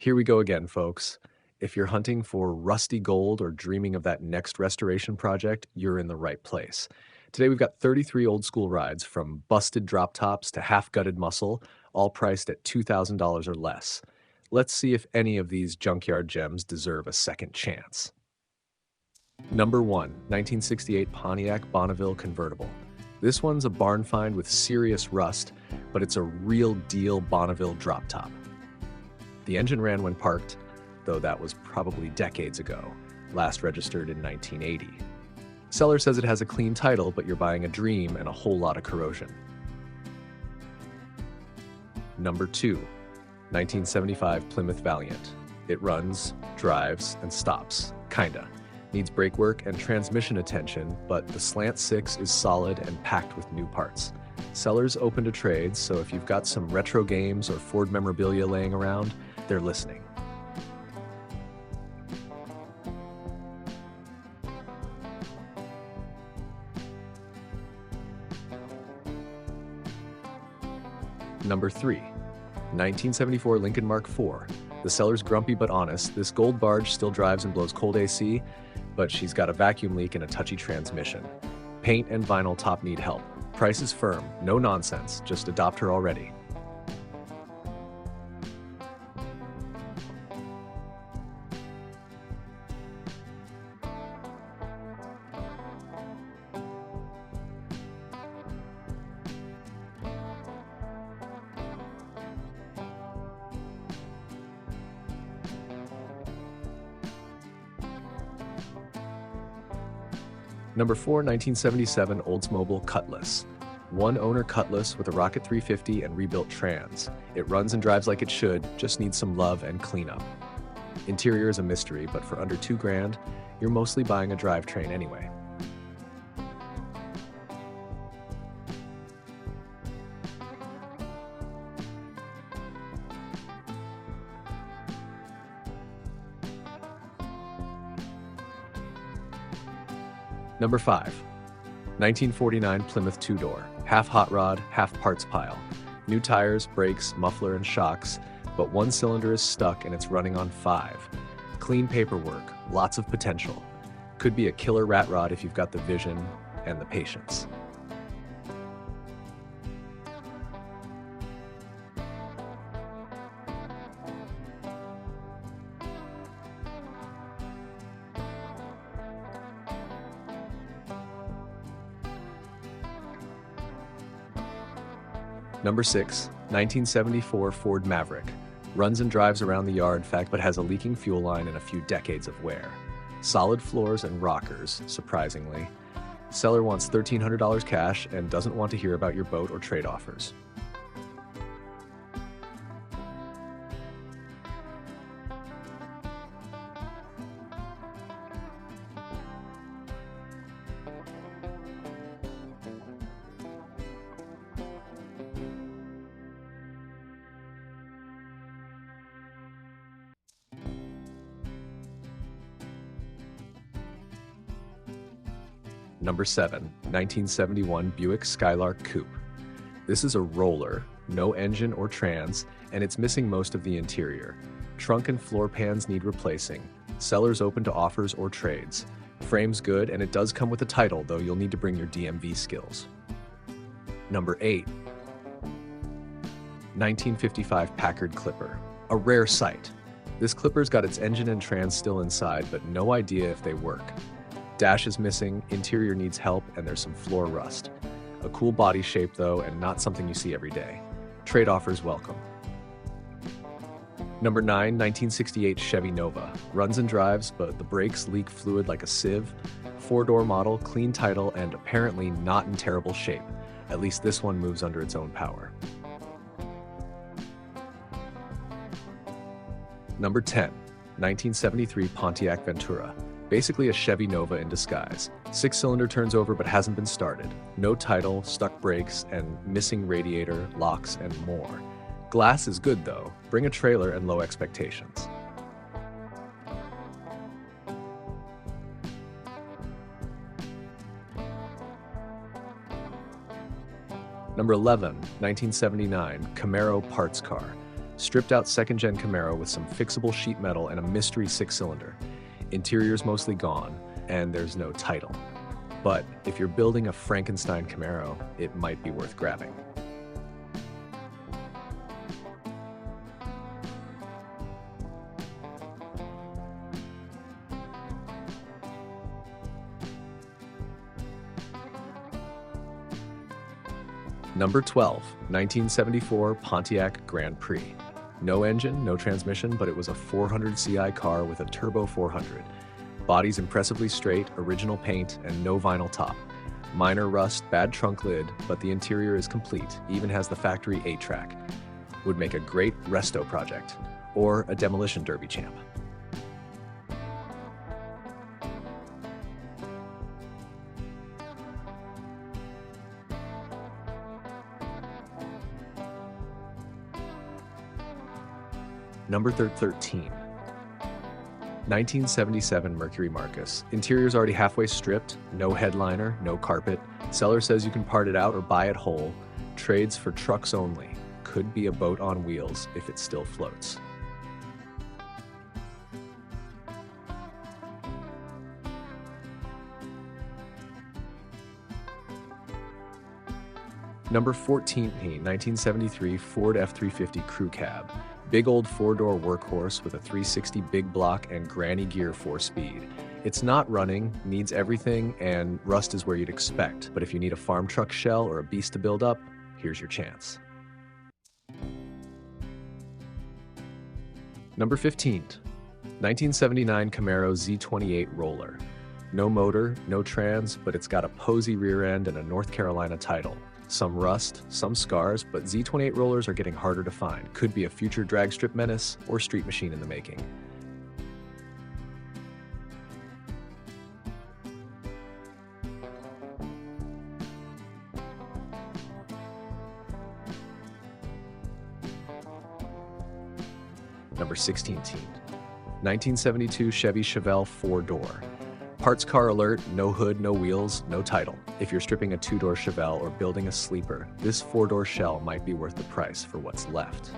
Here we go again, folks. If you're hunting for rusty gold or dreaming of that next restoration project, you're in the right place. Today we've got 33 old school rides from busted drop tops to half-gutted muscle, all priced at $2,000 or less. Let's see if any of these junkyard gems deserve a second chance. Number 1, 1968 Pontiac Bonneville Convertible. This one's a barn find with serious rust, but it's a real deal Bonneville drop top. The engine ran when parked, though that was probably decades ago, last registered in 1980. Seller says it has a clean title, but you're buying a dream and a whole lot of corrosion. Number 2, 1975 Plymouth Valiant. It runs, drives, and stops, kinda. Needs brake work and transmission attention, but the slant 6 is solid and packed with new parts. Seller's open to trades, so if you've got some retro games or Ford memorabilia laying around, they're listening. Number 3, 1974 Lincoln Mark IV. The seller's grumpy but honest. This gold barge still drives and blows cold AC, but she's got a vacuum leak and a touchy transmission. Paint and vinyl top need help. Price is firm, no nonsense, just adopt her already. Number 4, 1977 Oldsmobile Cutlass. One owner Cutlass with a Rocket 350 and rebuilt trans. It runs and drives like it should, just needs some love and cleanup. Interior is a mystery, but for under $2,000, you're mostly buying a drivetrain anyway. Number 5, 1949 Plymouth two-door. Half hot rod, half parts pile. New tires, brakes, muffler, and shocks, but one cylinder is stuck and it's running on 5. Clean paperwork, lots of potential. Could be a killer rat rod if you've got the vision and the patience. Number 6, 1974 Ford Maverick. Runs and drives around the yard, but has a leaking fuel line and a few decades of wear. Solid floors and rockers, surprisingly. Seller wants $1,300 cash and doesn't want to hear about your boat or trade offers. Number 7, 1971 Buick Skylark Coupe. This is a roller, no engine or trans, and it's missing most of the interior. Trunk and floor pans need replacing. Seller's open to offers or trades. Frame's good, and it does come with a title, though you'll need to bring your DMV skills. Number 8, 1955 Packard Clipper. A rare sight. This Clipper's got its engine and trans still inside, but no idea if they work. Dash is missing, interior needs help, and there's some floor rust. A cool body shape though, and not something you see every day. Trade offers welcome. Number 9, 1968 Chevy Nova. Runs and drives, but the brakes leak fluid like a sieve. 4-door model, clean title, and apparently not in terrible shape. At least this one moves under its own power. Number 10, 1973 Pontiac Ventura. Basically a Chevy Nova in disguise. 6-cylinder turns over but hasn't been started. No title, stuck brakes, and missing radiator, locks, and more. Glass is good though. Bring a trailer and low expectations. Number 11, 1979 Camaro parts car. Stripped out second-gen Camaro with some fixable sheet metal and a mystery six-cylinder. Interior's mostly gone, and there's no title. But if you're building a Frankenstein Camaro, it might be worth grabbing. Number 12, 1974 Pontiac Grand Prix. No engine, no transmission, but it was a 400 CI car with a turbo 400. Body's impressively straight, original paint, and no vinyl top. Minor rust, bad trunk lid, but the interior is complete, even has the factory 8-track. Would make a great resto project, or a demolition derby champ. Number 13. 1977 Mercury Marcus. Interior's already halfway stripped, no headliner, no carpet. Seller says you can part it out or buy it whole. Trades for trucks only. Could be a boat on wheels if it still floats. Number 14, 1973 Ford F-350 Crew Cab. Big old four-door workhorse with a 360 big block and granny gear 4-speed. It's not running, needs everything, and rust is where you'd expect. But if you need a farm truck shell or a beast to build up, here's your chance. Number 15, 1979 Camaro Z28 Roller. No motor, no trans, but it's got a posy rear end and a North Carolina title. Some rust, some scars, but Z28 rollers are getting harder to find. Could be a future drag strip menace or street machine in the making. Number 16, 1972 Chevy Chevelle 4-door. Parts car alert, no hood, no wheels, no title. If you're stripping a 2-door Chevelle or building a sleeper, this 4-door shell might be worth the price for what's left.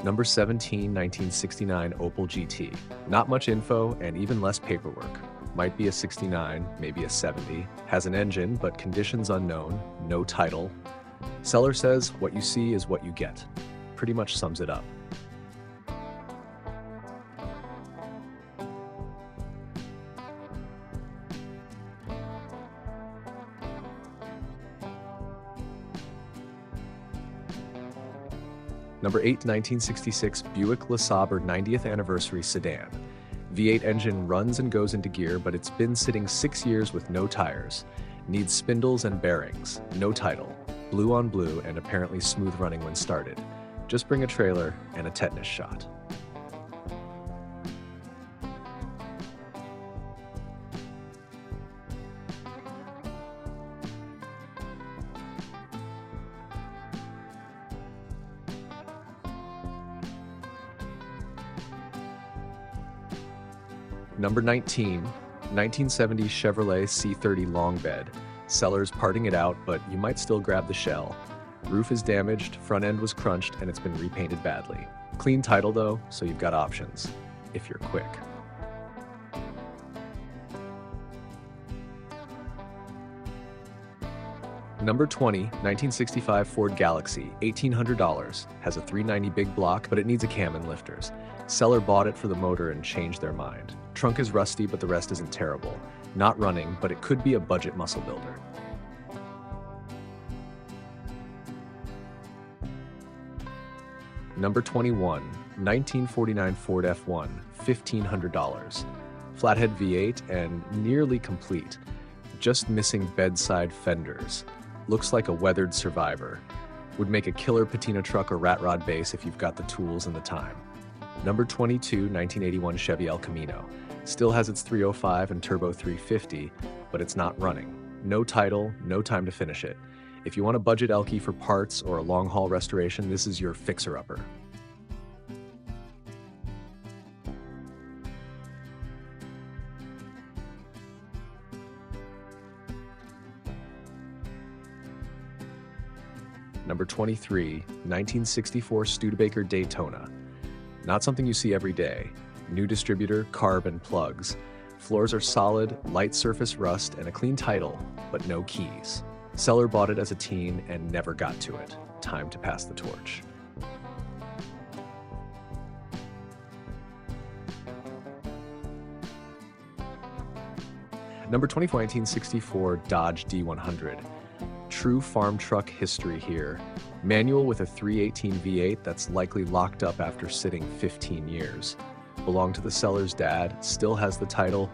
Number 17, 1969 Opel GT. Not much info and even less paperwork. Might be a 69, maybe a 70. Has an engine, but conditions unknown, no title. Seller says what you see is what you get. Pretty much sums it up. Number 8, 1966 Buick LeSabre 90th Anniversary Sedan. V8 engine runs and goes into gear, but it's been sitting 6 years with no tires. Needs spindles and bearings, no title. Blue on blue and apparently smooth running when started. Just bring a trailer and a tetanus shot. Number 19, 1970 Chevrolet C30 long bed. Seller's parting it out, but you might still grab the shell. Roof is damaged, front end was crunched, and it's been repainted badly. Clean title though, so you've got options, if you're quick. Number 20, 1965 Ford Galaxy, $1,800. Has a 390 big block, but it needs a cam and lifters. Seller bought it for the motor and changed their mind. Trunk is rusty, but the rest isn't terrible. Not running, but it could be a budget muscle builder. Number 21, 1949 Ford F1, $1,500. Flathead V8 and nearly complete. Just missing bedside fenders. Looks like a weathered survivor. Would make a killer patina truck or rat rod base if you've got the tools and the time. Number 22, 1981 Chevy El Camino. Still has its 305 and turbo 350, but it's not running. No title, no time to finish it. If you want a budget Elky for parts or a long-haul restoration, this is your fixer-upper. Number 23, 1964 Studebaker Daytona. Not something you see every day. New distributor, carb, and plugs. Floors are solid, light surface rust, and a clean title, but no keys. Seller bought it as a teen and never got to it. Time to pass the torch. Number 24, 1964 Dodge D100. True farm truck history here. Manual with a 318 V8 that's likely locked up after sitting 15 years. Belonged to the seller's dad, still has the title,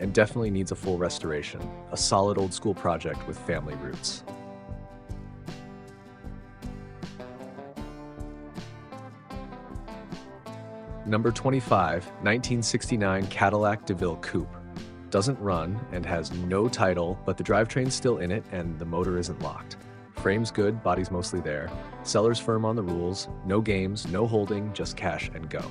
and definitely needs a full restoration. A solid old school project with family roots. Number 25, 1969 Cadillac DeVille Coupe. Doesn't run and has no title, but the drivetrain's still in it and the motor isn't locked. Frame's good, body's mostly there. Seller's firm on the rules, no games, no holding, just cash and go.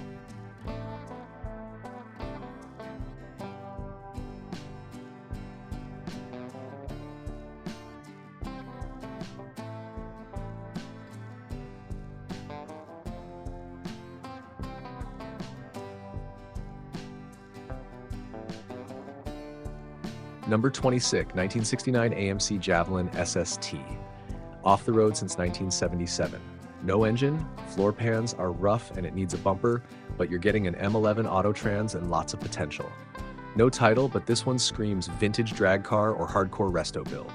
Number 26, 1969 AMC Javelin SST. Off the road since 1977. No engine, floor pans are rough and it needs a bumper, but you're getting an M11 Autotrans and lots of potential. No title, but this one screams vintage drag car or hardcore resto build.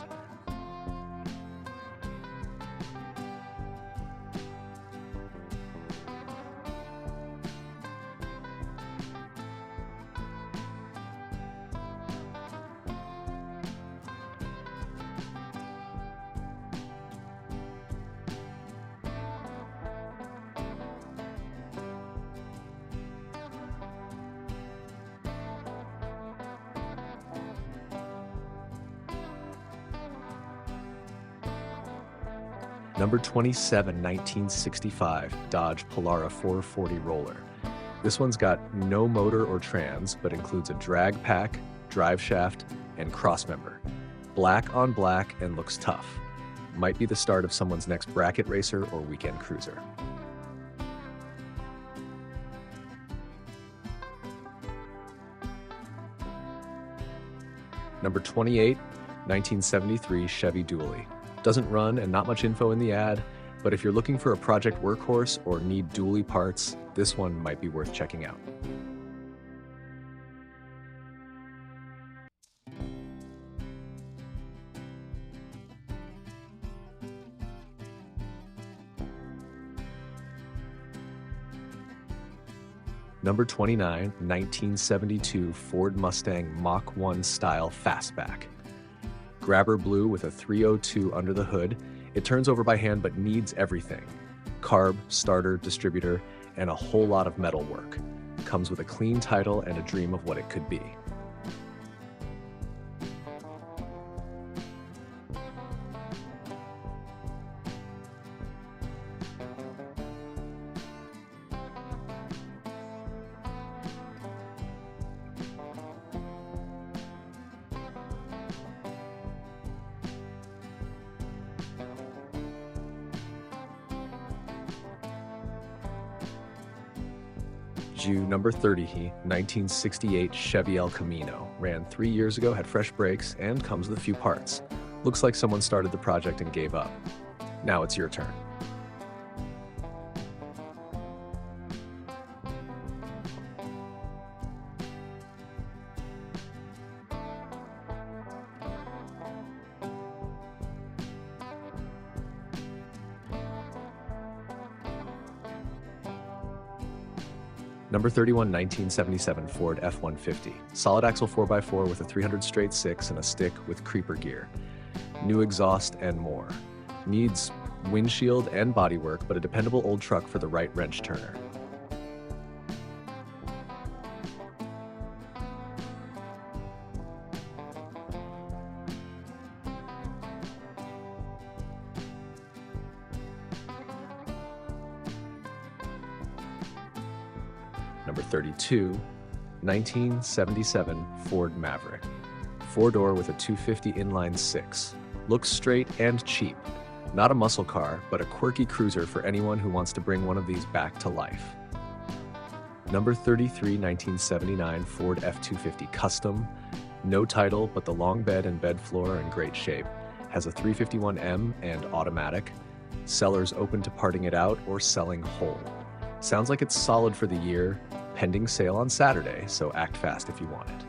Number 27, 1965 Dodge Polara 440 Roller. This one's got no motor or trans, but includes a drag pack, drive shaft, and crossmember. Black on black and looks tough. Might be the start of someone's next bracket racer or weekend cruiser. Number 28, 1973 Chevy Dually. Doesn't run and not much info in the ad, but if you're looking for a project workhorse or need dually parts, this one might be worth checking out. Number 29, 1972 Ford Mustang Mach 1 style fastback. Grabber blue with a 302 under the hood. It turns over by hand but needs everything. Carb, starter, distributor, and a whole lot of metal work. Comes with a clean title and a dream of what it could be. Number 30, 1968 Chevy El Camino. Ran 3 years ago, had fresh brakes, and comes with a few parts. Looks like someone started the project and gave up. Now it's your turn. Number 31, 1977 Ford F-150. Solid axle 4x4 with a 300 straight 6 and a stick with creeper gear. New exhaust and more. Needs windshield and bodywork, but a dependable old truck for the right wrench turner. Number 32, 1977 Ford Maverick. 4-door with a 250 inline 6. Looks straight and cheap. Not a muscle car, but a quirky cruiser for anyone who wants to bring one of these back to life. Number 33, 1979 Ford F-250 Custom. No title, but the long bed and bed floor are in great shape. Has a 351M and automatic. Sellers open to parting it out or selling whole. Sounds like it's solid for the year. Pending sale on Saturday, so act fast if you want it.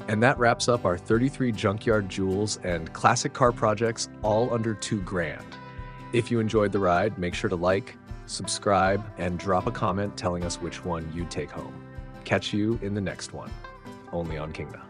And that wraps up our 33 junkyard jewels and classic car projects, all under $2,000. If you enjoyed the ride, make sure to like, subscribe, and drop a comment telling us which one you'd take home. Catch you in the next one, only on Kingdom.